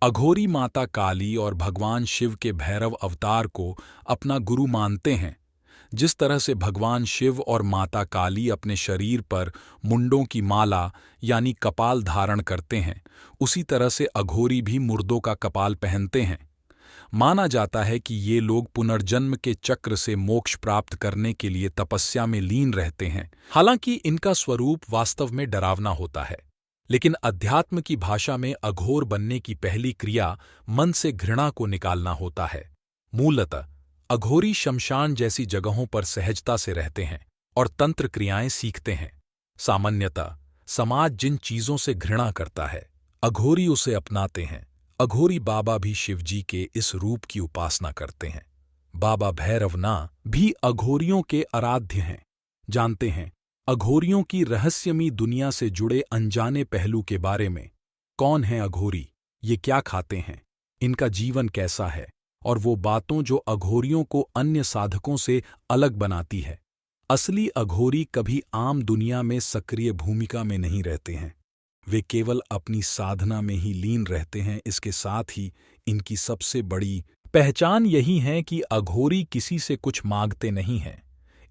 अघोरी माता काली और भगवान शिव के भैरव अवतार को अपना गुरु मानते हैं। जिस तरह से भगवान शिव और माता काली अपने शरीर पर मुंडों की माला यानी कपाल धारण करते हैं, उसी तरह से अघोरी भी मुर्दों का कपाल पहनते हैं। माना जाता है कि ये लोग पुनर्जन्म के चक्र से मोक्ष प्राप्त करने के लिए तपस्या में लीन रहते हैं। हालांकि इनका स्वरूप वास्तव में डरावना होता है, लेकिन अध्यात्म की भाषा में अघोर बनने की पहली क्रिया मन से घृणा को निकालना होता है। मूलतः अघोरी शमशान जैसी जगहों पर सहजता से रहते हैं और तंत्र क्रियाएं सीखते हैं। सामान्यतः समाज जिन चीजों से घृणा करता है, अघोरी उसे अपनाते हैं। अघोरी बाबा भी शिवजी के इस रूप की उपासना करते हैं। बाबा भैरवनाथ भी अघोरियों के आराध्य हैं। जानते हैं अघोरियों की रहस्यमयी दुनिया से जुड़े अनजाने पहलू के बारे में। कौन है अघोरी, ये क्या खाते हैं, इनका जीवन कैसा है, और वो बातों जो अघोरियों को अन्य साधकों से अलग बनाती है। असली अघोरी कभी आम दुनिया में सक्रिय भूमिका में नहीं रहते हैं, वे केवल अपनी साधना में ही लीन रहते हैं। इसके साथ ही इनकी सबसे बड़ी पहचान यही है कि अघोरी किसी से कुछ मांगते नहीं हैं।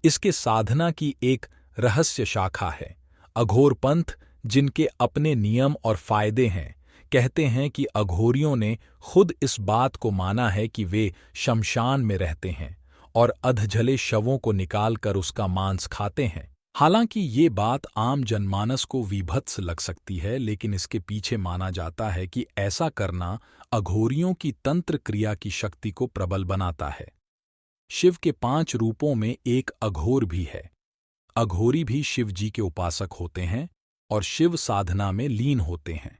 इसके साधना की एक रहस्य शाखा है, अघोर पंथ, जिनके अपने नियम और फायदे हैं। कहते हैं कि अघोरियों ने खुद इस बात को माना है कि वे शमशान में रहते हैं और अधजले शवों को निकालकर उसका मांस खाते हैं। हालांकि ये बात आम जनमानस को विभत्स लग सकती है, लेकिन इसके पीछे माना जाता है कि ऐसा करना अघोरियों की तंत्र क्रिया की शक्ति को प्रबल बनाता है। शिव के 5 रूपों में एक अघोर भी है। अघोरी भी शिव जी के उपासक होते हैं और शिव साधना में लीन होते हैं।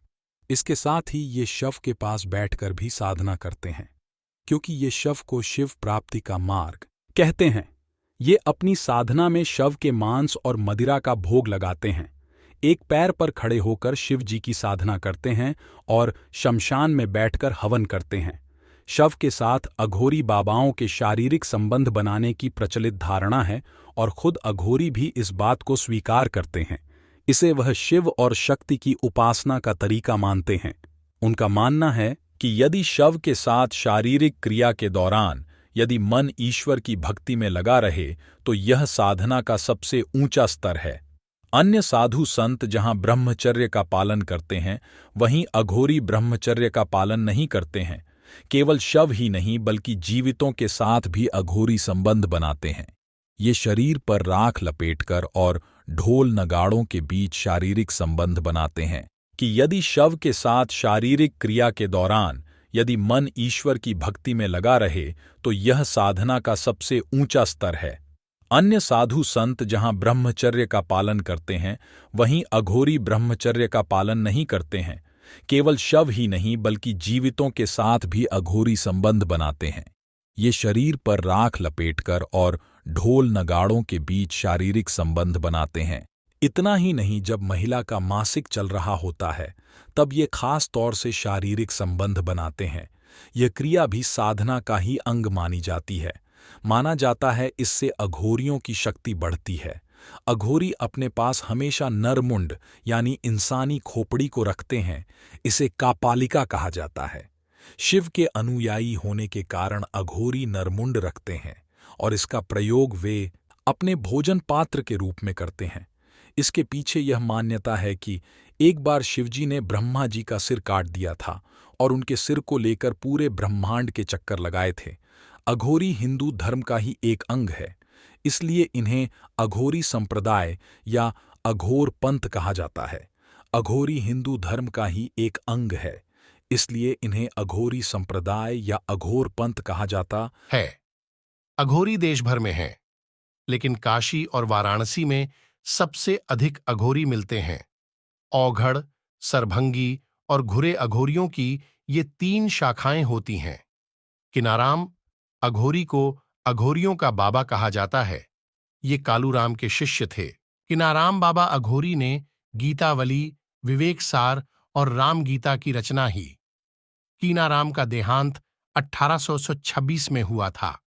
इसके साथ ही ये शव के पास बैठकर भी साधना करते हैं, क्योंकि ये शव को शिव प्राप्ति का मार्ग कहते हैं। ये अपनी साधना में शव के मांस और मदिरा का भोग लगाते हैं। एक पैर पर खड़े होकर शिव जी की साधना करते हैं और शमशान में बैठकर हवन करते हैं। शव के साथ अघोरी बाबाओं के शारीरिक संबंध बनाने की प्रचलित धारणा है और खुद अघोरी भी इस बात को स्वीकार करते हैं। इसे वह शिव और शक्ति की उपासना का तरीका मानते हैं। उनका मानना है कि यदि शव के साथ शारीरिक क्रिया के दौरान यदि मन ईश्वर की भक्ति में लगा रहे तो यह साधना का सबसे ऊंचा स्तर है। अन्य साधु संत जहां ब्रह्मचर्य का पालन करते हैं, वहीं अघोरी ब्रह्मचर्य का पालन नहीं करते हैं। केवल शव ही नहीं बल्कि जीवितों के साथ भी अघोरी संबंध बनाते हैं। ये शरीर पर राख लपेटकर और ढोल नगाड़ों के बीच शारीरिक संबंध बनाते हैं कि यदि शव के साथ शारीरिक क्रिया के दौरान यदि मन ईश्वर की भक्ति में लगा रहे तो यह साधना का सबसे ऊंचा स्तर है। अन्य साधु संत जहां ब्रह्मचर्य का पालन करते हैं, वहीं अघोरी ब्रह्मचर्य का पालन नहीं करते हैं। केवल शव ही नहीं बल्कि जीवितों के साथ भी अघोरी संबंध बनाते हैं। ये शरीर पर राख लपेटकर और ढोल नगाड़ों के बीच शारीरिक संबंध बनाते हैं। इतना ही नहीं, जब महिला का मासिक चल रहा होता है तब ये खास तौर से शारीरिक संबंध बनाते हैं। यह क्रिया भी साधना का ही अंग मानी जाती है। माना जाता है इससे अघोरियों की शक्ति बढ़ती है। अघोरी अपने पास हमेशा नरमुंड यानी इंसानी खोपड़ी को रखते हैं। इसे कापालिका कहा जाता है। शिव के अनुयायी होने के कारण अघोरी नरमुंड रखते हैं और इसका प्रयोग वे अपने भोजन पात्र के रूप में करते हैं। इसके पीछे यह मान्यता है कि एक बार शिवजी ने ब्रह्मा जी का सिर काट दिया था और उनके सिर को लेकर पूरे ब्रह्मांड के चक्कर लगाए थे। अघोरी हिंदू धर्म का ही एक अंग है, इसलिए इन्हें अघोरी संप्रदाय या अघोर पंथ कहा जाता है। अघोरी हिंदू धर्म का ही एक अंग है, इसलिए इन्हें अघोरी संप्रदाय या अघोर पंथ कहा जाता है। अघोरी देश भर में हैं, लेकिन काशी और वाराणसी में सबसे अधिक अघोरी मिलते हैं। औघड़, सरभंगी और घुरे अघोरियों की ये 3 शाखाएं होती हैं। किनाराम अघोरी को अघोरियों का बाबा कहा जाता है। ये कालूराम के शिष्य थे। किनाराम बाबा अघोरी ने गीतावली, विवेक सार और राम गीता की रचना ही। कीनाराम का देहांत 1826 में हुआ था।